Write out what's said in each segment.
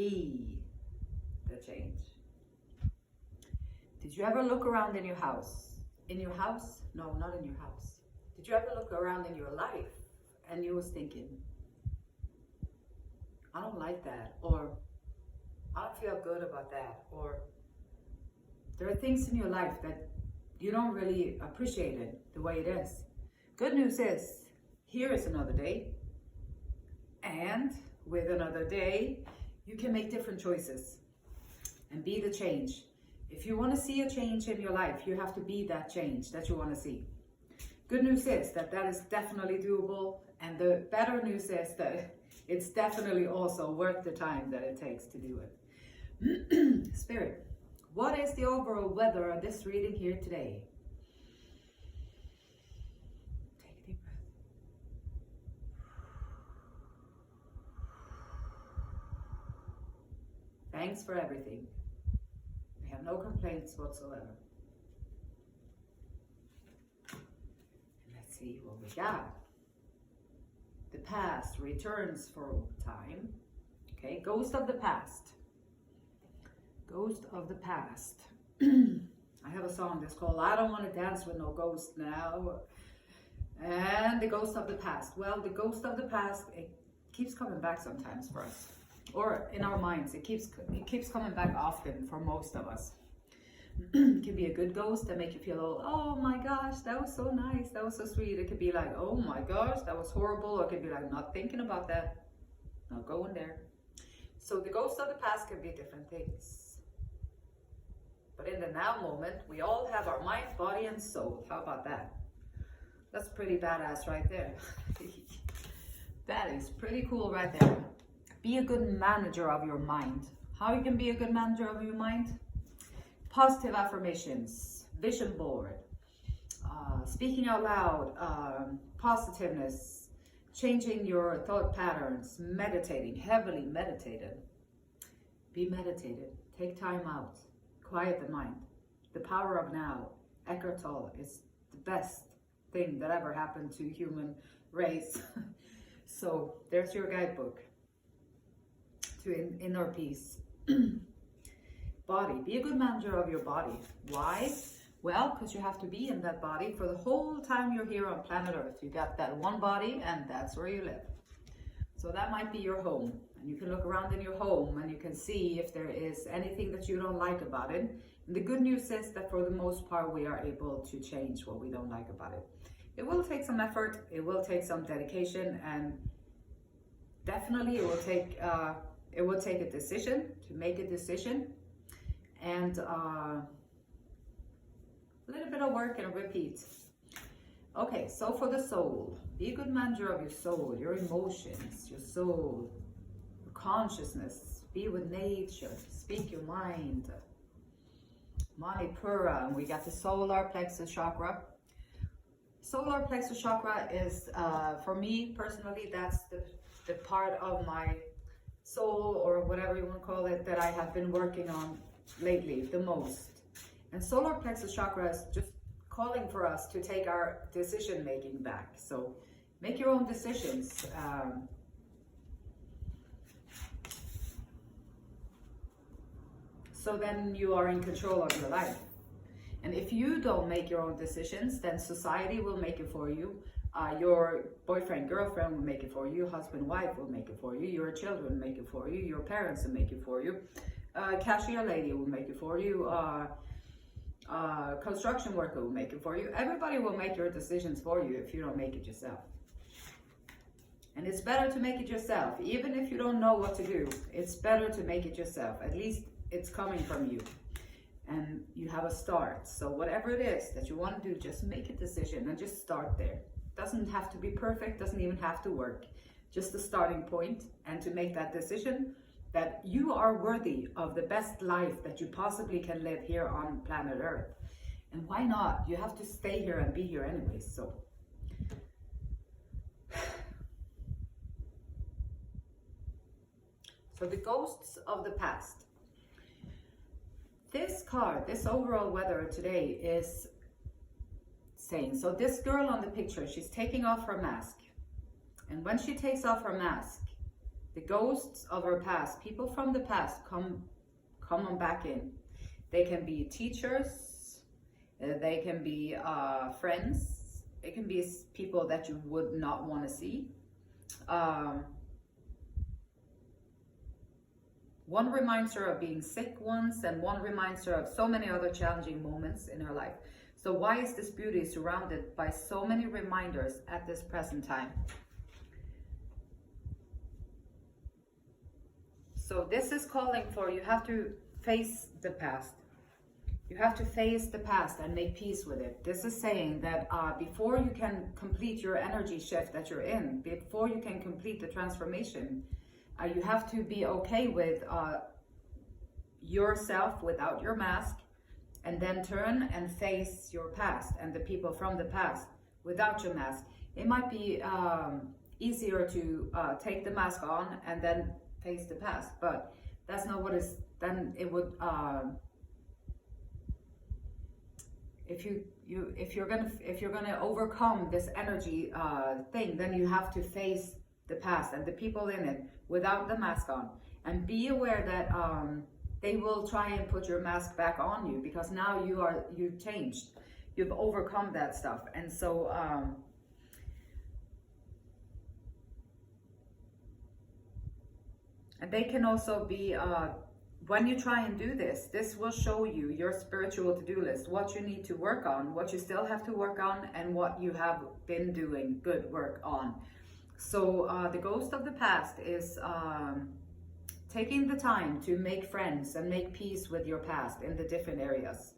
Be the change. Did you ever look around in your house? In your house? No, not in your house. Did you ever look around in your life and you was thinking, I don't like that, or I don't feel good about that, or there are things in your life that you don't really appreciate it the way it is. Good news is, here is another day, and with another day, you can make different choices and be the change. If you want to see a change in your life, you have to be that change that you want to see. Good news is that that is definitely doable, and the better news is that it's definitely also worth the time that it takes to do it. Spirit, what is the overall weather of this reading here today? Take a deep breath. Thanks for everything. We have no complaints whatsoever. Let's see what we got. The past returns for time. Okay, ghost of the past. Ghost of the past. I have a song that's called I Don't Want to Dance With No Ghost Now. And the ghost of the past. Well, the ghost of the past, it keeps coming back sometimes for us. Or in our minds, it keeps coming back often for most of us. It can be a good ghost that make you feel, oh my gosh, that was so nice, that was so sweet. It could be like, oh my gosh, that was horrible. Or it could be like, not thinking about that, not going there. So the ghost of the past can be different things. But in the now moment, we all have our mind, body, and soul. How about that? That's pretty badass right there. That is pretty cool right there. Be a good manager of your mind. How you can be a good manager of your mind? Positive affirmations, vision board, speaking out loud, positiveness, changing your thought patterns, meditating, heavily meditated. Be meditated, take time out, quiet the mind. The power of now. Eckhart Tolle is the best thing that ever happened to human race. So there's your guidebook to inner peace. Body, be a good manager of your body. Why? Well, because you have to be in that body for the whole time you're here on planet Earth. You got that one body and that's where you live. So that might be your home. And you can look around in your home and you can see if there is anything that you don't like about it. And the good news is that for the most part, we are able to change what we don't like about it. It will take some effort. It will take some dedication, and definitely it will take a decision, to make a decision. And a little bit of work and repeat. Okay, so for the soul, be a good manager of your soul, your emotions, your soul, your consciousness. Be with nature, speak your mind. Manipura, and we got the solar plexus chakra. Solar plexus chakra is, for me personally, that's the part of my soul, or whatever you want to call it, that I have been working on lately the most. And solar plexus chakra is just calling for us to take our decision making back. So make your own decisions. So then you are in control of your life. And if you don't make your own decisions, then society will make it for you. Your boyfriend, girlfriend will make it for you. Husband, wife will make it for you. Your children will make it for you. Your parents will make it for you. Cashier lady will make it for you. Construction worker will make it for you. Everybody will make your decisions for you if you don't make it yourself. And it's better to make it yourself. Even if you don't know what to do, it's better to make it yourself. At least it's coming from you. And you have a start. So whatever it is that you want to do, just make a decision and just start there. Doesn't have to be perfect, doesn't even have to work. Just a starting point, and to make that decision that you are worthy of the best life that you possibly can live here on planet Earth. And why not? You have to stay here and be here anyways. So the ghosts of the past. This card, this overall weather today is saying, so this girl on the picture, she's taking off her mask. And when she takes off her mask, The ghosts of our past, people from the past, come on back in. They can be teachers, they can be friends, it can be people that you would not want to see. One reminds her of being sick once, and one reminds her of so many other challenging moments in her life. So why is this beauty surrounded by so many reminders at this present time? So this is calling for, you have to face the past. You have to face the past and make peace with it. This is saying that before you can complete your energy shift that you're in, before you can complete the transformation, you have to be okay with yourself without your mask, and then turn and face your past and the people from the past without your mask. It might be easier to take the mask on and then face the past, but that's not what is. Then it would. If you're gonna overcome this energy thing, then you have to face the past and the people in it without the mask on, and be aware that they will try and put your mask back on you, because now you've changed, you've overcome that stuff. And so and they can also be when you try and do this will show you your spiritual to-do list, what you need to work on, what you still have to work on, and what you have been doing good work on. So the ghost of the past is taking the time to make friends and make peace with your past in the different areas.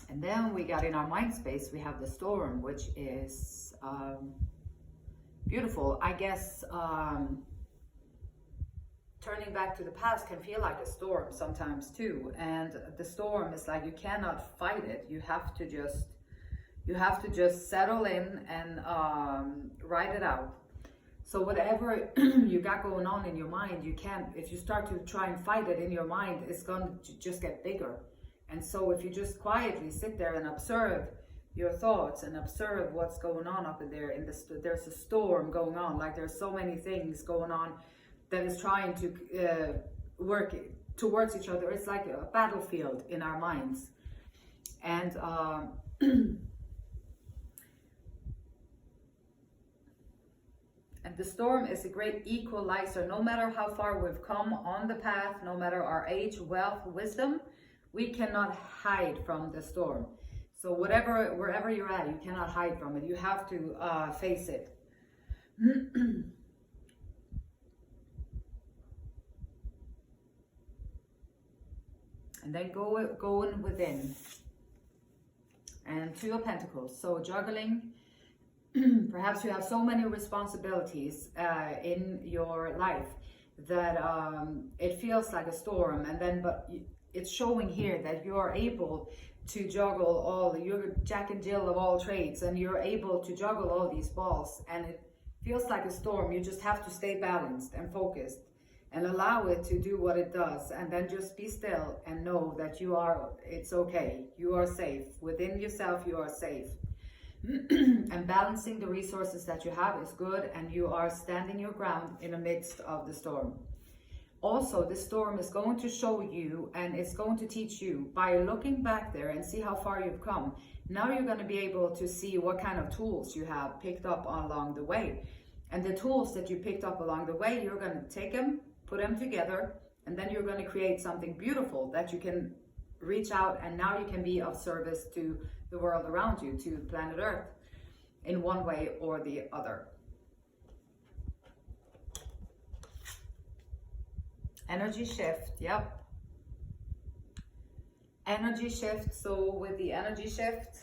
And then we got in our mind space, we have the storm, which is beautiful. I guess turning back to the past can feel like a storm sometimes too. And the storm is like, you cannot fight it. You have to just settle in and ride it out. So whatever you got going on in your mind, you can't, if you start to try and fight it in your mind, it's going to just get bigger. And so if you just quietly sit there and observe your thoughts and observe what's going on up in there, there's a storm going on, like there's so many things going on that is trying to work towards each other. It's like a battlefield in our minds. And and the storm is a great equalizer. No matter how far we've come on the path, no matter our age, wealth, wisdom, we cannot hide from the storm. So wherever you're at, you cannot hide from it. You have to face it. And then going within. And Two of Pentacles. So juggling. Perhaps you have so many responsibilities in your life that it feels like a storm. And then, but it's showing here that you're able to juggle you're Jack and Jill of all trades, and you're able to juggle all these balls. And it feels like a storm. You just have to stay balanced and focused and allow it to do what it does. And then just be still and know that it's okay. You are safe. Within yourself, you are safe. And balancing the resources that you have is good, and you are standing your ground in the midst of the storm. Also, the storm is going to show you, and it's going to teach you by looking back there and see how far you've come. Now you're going to be able to see what kind of tools you have picked up along the way. And the tools that you picked up along the way, you're going to take them, put them together, and then you're going to create something beautiful that you can reach out, and now you can be of service to the world around you, to planet Earth, in one way or the other. Energy shift, yep. Energy shift. So with the energy shift,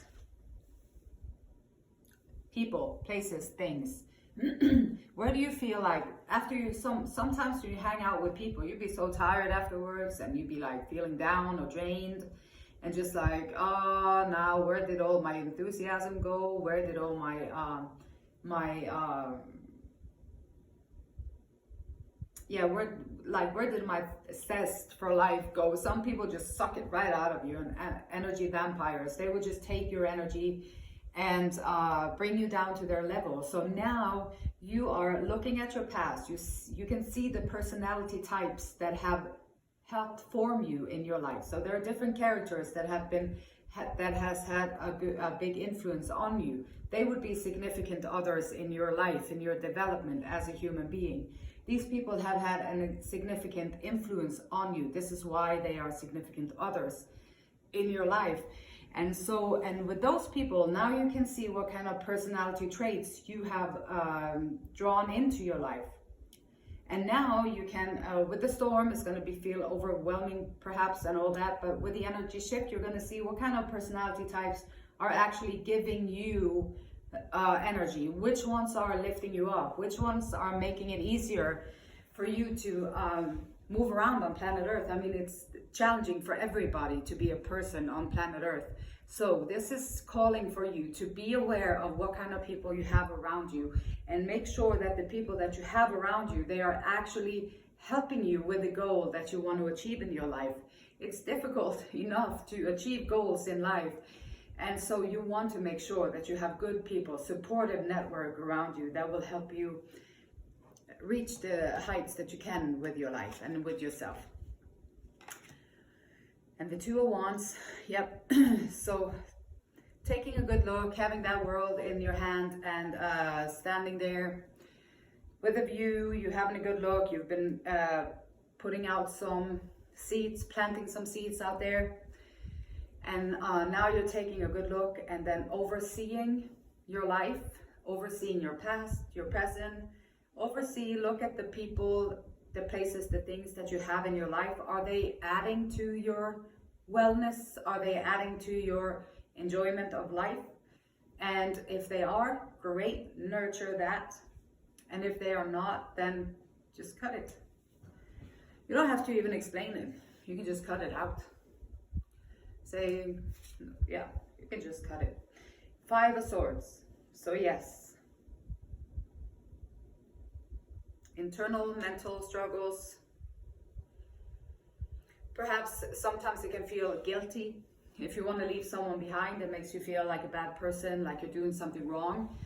people, places, things. Where do you feel like after sometimes when you hang out with people, you'd be so tired afterwards, and you'd be like feeling down or drained, and just like, oh, now where did all my enthusiasm go? Where did all my where did my zest for life go? Some people just suck it right out of you, and energy vampires, they would just take your energy and bring you down to their level. So now you are looking at your past. You can see the personality types that have helped form you in your life. So there are different characters that has had a big influence on you. They would be significant others in your life, in your development as a human being. These people have had a significant influence on you. This is why they are significant others in your life. And so, and with those people, now you can see what kind of personality traits you have drawn into your life. And now you can, with the storm, it's going to feel overwhelming perhaps and all that, but with the energy shift, you're going to see what kind of personality types are actually giving you energy, which ones are lifting you up, which ones are making it easier for you to move around on planet Earth. I mean, it's challenging for everybody to be a person on planet Earth. So this is calling for you to be aware of what kind of people you have around you, and make sure that the people that you have around you, they are actually helping you with the goal that you want to achieve in your life. It's difficult enough to achieve goals in life. And so you want to make sure that you have good people, supportive network around you that will help you reach the heights that you can with your life and with yourself. And the Two of Wands, yep. So taking a good look, having that world in your hand, and standing there with a view, you having a good look, you've been putting out some seeds, planting some seeds out there. And now you're taking a good look and then overseeing your life, overseeing your past, your present, look at the people, the places, the things that you have in your life. Are they adding to your wellness? Are they adding to your enjoyment of life? And if they are, great, nurture that. And if they are not, then just cut it. You don't have to even explain it. You can just cut it out. Say, yeah, you can just cut it. Five of Swords. So yes, internal mental struggles. Perhaps sometimes you can feel guilty. If you want to leave someone behind, it makes you feel like a bad person, like you're doing something wrong.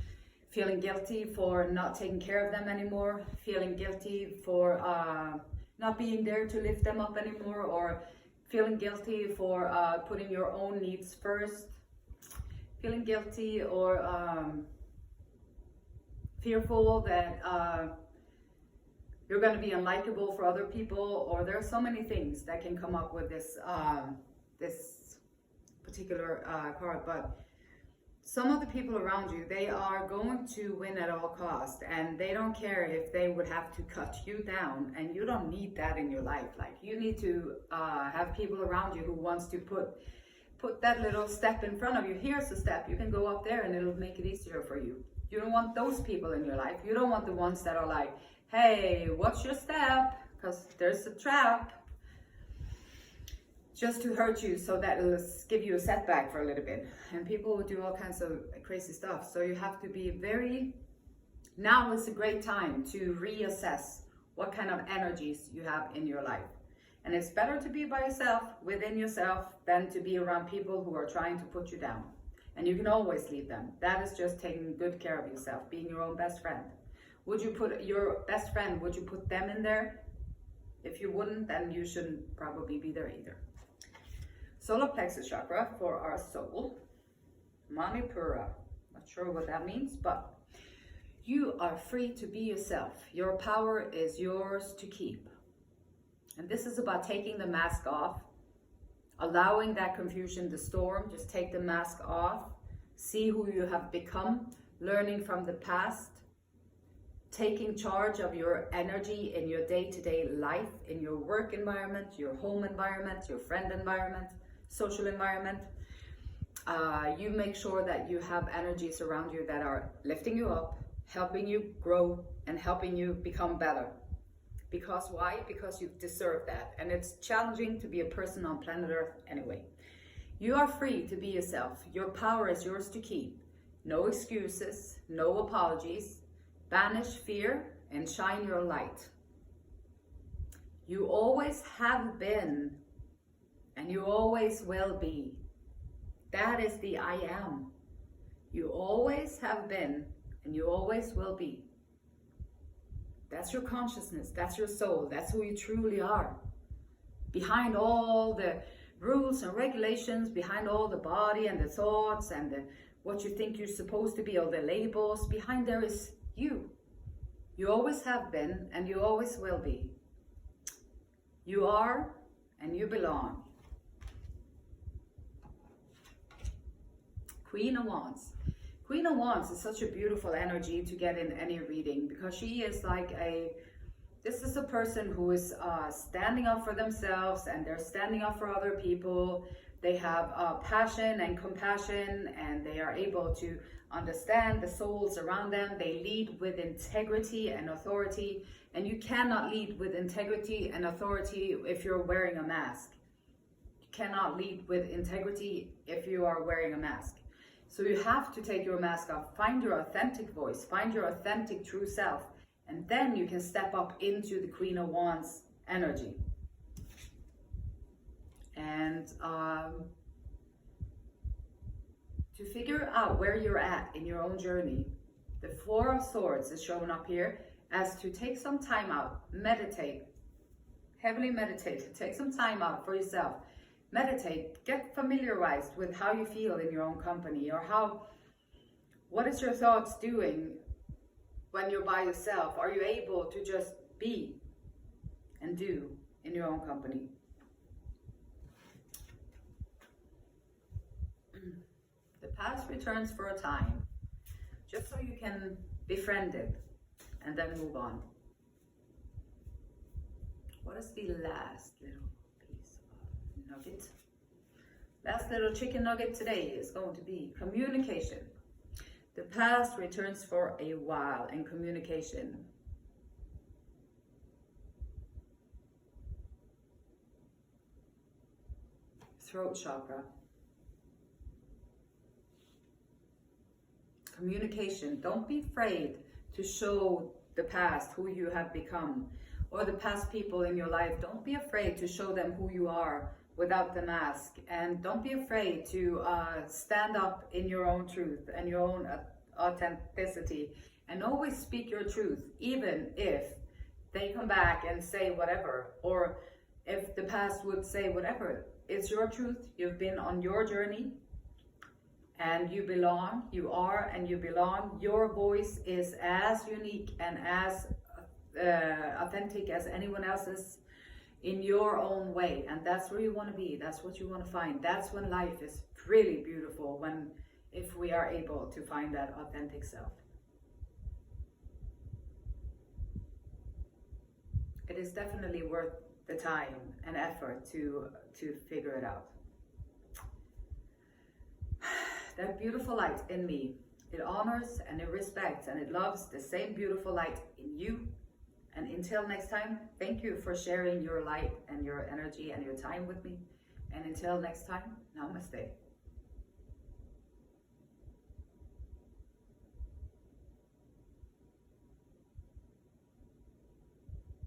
Feeling guilty for not taking care of them anymore. Feeling guilty for not being there to lift them up anymore, or feeling guilty for putting your own needs first. Feeling guilty or fearful that you're going to be unlikable for other people, or there are so many things that can come up with this this particular card. But some of the people around you, they are going to win at all costs, and they don't care if they would have to cut you down, and you don't need that in your life. Like, you need to have people around you who wants to put that little step in front of you. Here's a step, you can go up there and it'll make it easier for you. You don't want those people in your life. You don't want the ones that are like, hey, what's your step? Because there's a trap. Just to hurt you, so that it'll give you a setback for a little bit. And people will do all kinds of crazy stuff. So you have to be very, now is a great time to reassess what kind of energies you have in your life. And it's better to be by yourself, within yourself, than to be around people who are trying to put you down. And you can always leave them. That is just taking good care of yourself, being your own best friend. Would you put your best friend, would you put them in there? If you wouldn't, then you shouldn't probably be there either. Solar plexus chakra for our soul. Manipura. Not sure what that means, but you are free to be yourself. Your power is yours to keep. And this is about taking the mask off, allowing that confusion, the storm. Just take the mask off. See who you have become, learning from the past, taking charge of your energy in your day-to-day life, in your work environment, your home environment, your friend environment, social environment. You make sure that you have energies around you that are lifting you up, helping you grow, and helping you become better. Because why? Because you deserve that. And it's challenging to be a person on planet Earth anyway. You are free to be yourself. Your power is yours to keep. No excuses, no apologies. Banish fear and shine your light. You always have been, and you always will be. That is the I am. You always have been, and you always will be. That's your consciousness. That's your soul. That's who you truly are. Behind all the rules and regulations, behind all the body and the thoughts and what you think you're supposed to be, all the labels, behind there is you. You always have been and you always will be. You are and you belong. Queen of Wands. Queen of Wands is such a beautiful energy to get in any reading, because she is like this is a person who is standing up for themselves, and they're standing up for other people. They have passion and compassion, and they are able to understand the souls around them. They lead with integrity and authority, and you cannot lead with integrity and authority if you're wearing a mask. You cannot lead with integrity if you are wearing a mask. So you have to take your mask off, find your authentic voice, find your authentic true self, and then you can step up into the Queen of Wands energy. And to figure out where you're at in your own journey, the Four of Swords is showing up here as to take some time out, meditate, heavily meditate, take some time out for yourself. Meditate, get familiarized with how you feel in your own company, or what is your thoughts doing when you're by yourself? Are you able to just be and do in your own company? The past returns for a time, just so you can befriend it and then move on. What is the last little piece of nugget? Last little chicken nugget today is going to be communication. The past returns for a while, and communication. Throat chakra. Communication. Don't be afraid to show the past, who you have become, or the past people in your life. Don't be afraid to show them who you are without the mask, and don't be afraid to stand up in your own truth and your own authenticity, and always speak your truth, even if they come back and say whatever, or if the past would say whatever. It's your truth. You've been on your journey, and you belong. You are and you belong. Your voice is as unique and as authentic as anyone else's in your own way, and that's where you want to be. That's what you want to find. That's when life is really beautiful, if we are able to find that authentic self. It is definitely worth the time and effort to figure it out. That beautiful light in me, it honors and it respects and it loves the same beautiful light in you. And until next time, thank you for sharing your light and your energy and your time with me. And until next time, namaste.